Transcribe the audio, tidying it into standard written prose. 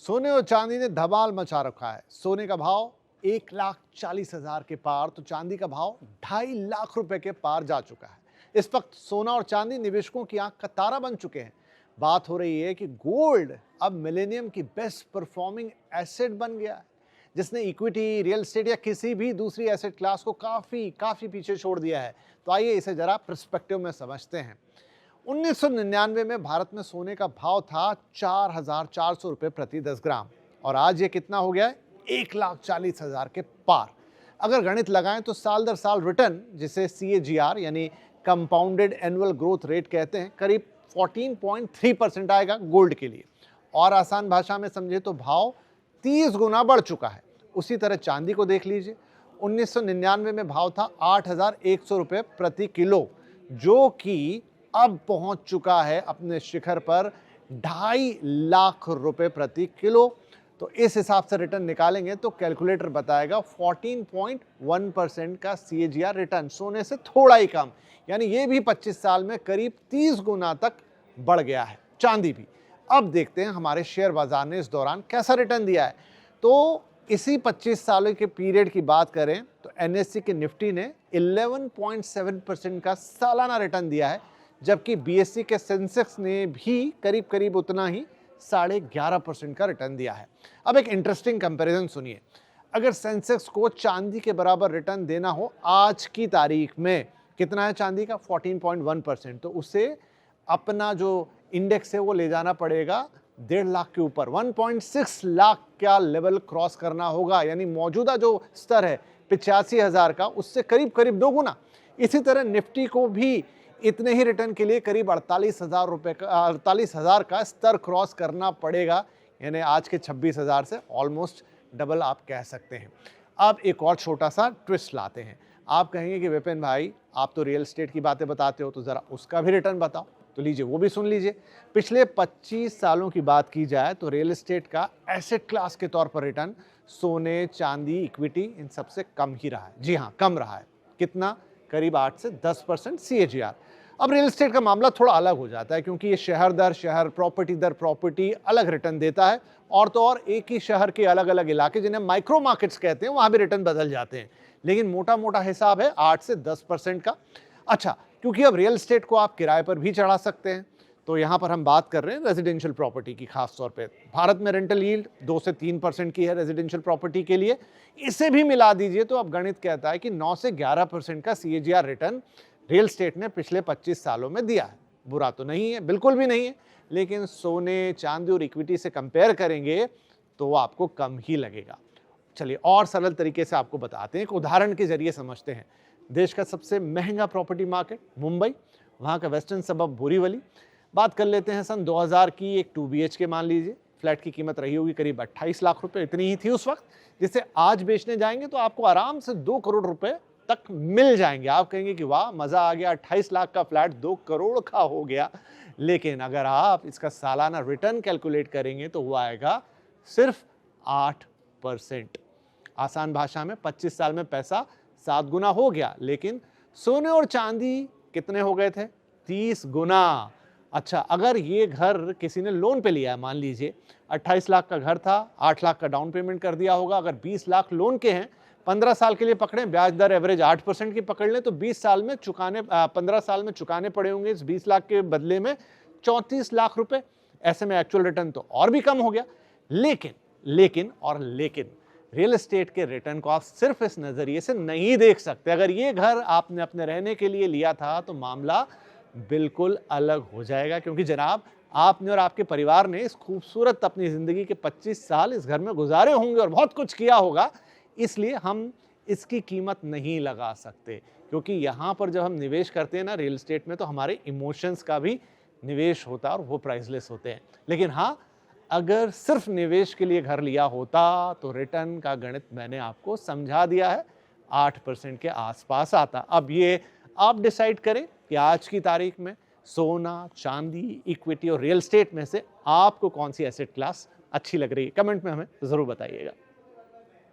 सोने और चांदी ने धमाल मचा रखा है। सोने का भाव 1,40,000 के पार तो चांदी का भाव 2.5 लाख रुपए के पार जा चुका है। इस वक्त सोना और चांदी निवेशकों की आंख का तारा बन चुके हैं। बात हो रही है कि गोल्ड अब मिलेनियम की बेस्ट परफॉर्मिंग एसेट बन गया है, जिसने इक्विटी, रियल एस्टेट या किसी भी दूसरी एसेट क्लास को काफी पीछे छोड़ दिया है। तो आइए इसे जरा पर्सपेक्टिव में समझते हैं। 1999 में भारत में सोने का भाव था 4,400 रुपये प्रति 10 ग्राम और आज ये कितना हो गया है? 1,40,000 के पार। अगर गणित लगाएं तो साल दर साल रिटर्न, जिसे CAGR यानी कंपाउंडेड एनुअल ग्रोथ रेट कहते हैं, करीब 14.3% आएगा गोल्ड के लिए। और आसान भाषा में समझे तो भाव 30 गुना बढ़ चुका है। उसी तरह चांदी को देख लीजिए। 1999 में भाव था 8,100 रुपये प्रति किलो, जो कि अब पहुंच चुका है अपने शिखर पर 2.5 लाख रुपए प्रति किलो। तो इस हिसाब से रिटर्न निकालेंगे तो कैलकुलेटर बताएगा 14.1% का CAGR रिटर्न, सोने से थोड़ा ही कम। यानी ये भी 25 साल में करीब 30 गुना तक बढ़ गया है। चांदी भी। अब देखते हैं हमारे शेयर बाजार ने इस दौरान कैसा रिटर्न दिया है। तो इसी 25 सालों के पीरियड की बात करें तो NSE के निफ्टी ने 11.7% का सालाना रिटर्न दिया है, जबकि BSE के सेंसेक्स ने भी करीब उतना ही 11.5% का रिटर्न दिया है। अब एक इंटरेस्टिंग कंपैरिजन सुनिए। अगर सेंसेक्स को चांदी के बराबर रिटर्न देना हो आज की तारीख में, कितना है चांदी का? 14.1%। तो उसे अपना जो इंडेक्स है वो ले जाना पड़ेगा 1.5 लाख के ऊपर। 1.6 लाख का लेवल क्रॉस करना होगा, यानी मौजूदा जो स्तर है 85,000 का, उससे करीब 2 गुना। इसी तरह निफ्टी को भी इतने ही रिटर्न के लिए करीब 48,000 का स्तर क्रॉस करना पड़ेगा, यानी आज के 26,000 से ऑलमोस्ट डबल आप कह सकते हैं। अब एक और छोटा सा ट्विस्ट लाते हैं। आप कहेंगे कि विपिन भाई, आप तो रियल एस्टेट की बातें बताते हो, तो ज़रा उसका भी रिटर्न बताओ। तो लीजिए, वो भी सुन लीजिए। पिछले 25 सालों की बात की जाए तो रियल एस्टेट का एसेट क्लास के तौर पर रिटर्न सोने, चांदी, इक्विटी इन सबसे कम ही रहा है। जी हाँ, कम रहा है। कितना? करीब 8 से 10% CAGR। अब रियल एस्टेट का मामला थोड़ा अलग हो जाता है, क्योंकि ये शहर दर शहर, प्रॉपर्टी दर प्रॉपर्टी अलग रिटर्न देता है। और तो और एक ही शहर के अलग अलग इलाके, जिन्हें माइक्रो मार्केट्स कहते हैं, वहां भी रिटर्न बदल जाते हैं। लेकिन मोटा हिसाब है 8 से 10% का। अच्छा, क्योंकि अब रियल एस्टेट को आप किराए पर भी चढ़ा सकते हैं, तो यहाँ पर हम बात कर रहे हैं रेजिडेंशियल प्रॉपर्टी की। खास तौर पे भारत में रेंटल यील्ड 2 से 3% की है रेजिडेंशियल प्रॉपर्टी के लिए। इसे भी मिला दीजिए तो अब गणित कहता है कि 9 से 11% का CAGR रिटर्न रियल एस्टेट ने पिछले 25 सालों में दिया है। बुरा तो नहीं है, बिल्कुल भी नहीं है, लेकिन सोने, चांदी और इक्विटी से कंपेयर करेंगे तो आपको कम ही लगेगा। चलिए और सरल तरीके से आपको बताते हैं, एक उदाहरण के जरिए समझते हैं। देश का सबसे महंगा प्रॉपर्टी मार्केट मुंबई, वहाँ का वेस्टर्न सबब बोरीवली। बात कर लेते हैं सन 2000 की। एक 2 BHK मान लीजिए, फ्लैट की कीमत रही होगी करीब 28 लाख रुपए, इतनी ही थी उस वक्त, जिसे आज बेचने जाएंगे तो आपको आराम से 2 करोड़ रुपए तक मिल जाएंगे। आप कहेंगे कि वाह, मजा आ गया, 28 लाख का फ्लैट 2 करोड़ का हो गया। लेकिन अगर आप इसका सालाना रिटर्न कैलकुलेट करेंगे तो वो आएगा सिर्फ 8%। आसान भाषा में 25 साल में पैसा 7 गुना हो गया, लेकिन सोने और चांदी कितने हो गए थे? 30 गुना। अच्छा, अगर ये घर किसी ने लोन पे लिया है, मान लीजिए 28 लाख का घर था, 8 लाख का डाउन पेमेंट कर दिया होगा। अगर 20 लाख लोन के हैं, 15 साल के लिए पकड़े, ब्याज दर एवरेज 8% की पकड़ लें, तो 15 साल में चुकाने पड़े होंगे इस 20 लाख के बदले में 34 लाख रुपए। ऐसे में एक्चुअल रिटर्न तो और भी कम हो गया। लेकिन रियल एस्टेट के रिटर्न को आप सिर्फ इस नजरिए से नहीं देख सकते। अगर ये घर आपने अपने रहने के लिए लिया था तो मामला बिल्कुल अलग हो जाएगा, क्योंकि जनाब, आपने और आपके परिवार ने इस खूबसूरत अपनी जिंदगी के 25 साल इस घर में गुजारे होंगे और बहुत कुछ किया होगा। इसलिए हम इसकी कीमत नहीं लगा सकते, क्योंकि यहाँ पर जब हम निवेश करते हैं ना रियल एस्टेट में, तो हमारे इमोशंस का भी निवेश होता है और वो प्राइसलेस होते हैं। लेकिन हाँ, अगर सिर्फ निवेश के लिए घर लिया होता तो रिटर्न का गणित मैंने आपको समझा दिया है, 8% के आसपास आता। अब ये आप डिसाइड करें कि आज की तारीख में सोना, चांदी, इक्विटी और रियल एस्टेट में से आपको कौन सी एसेट क्लास अच्छी लग रही है। कमेंट में हमें ज़रूर बताइएगा।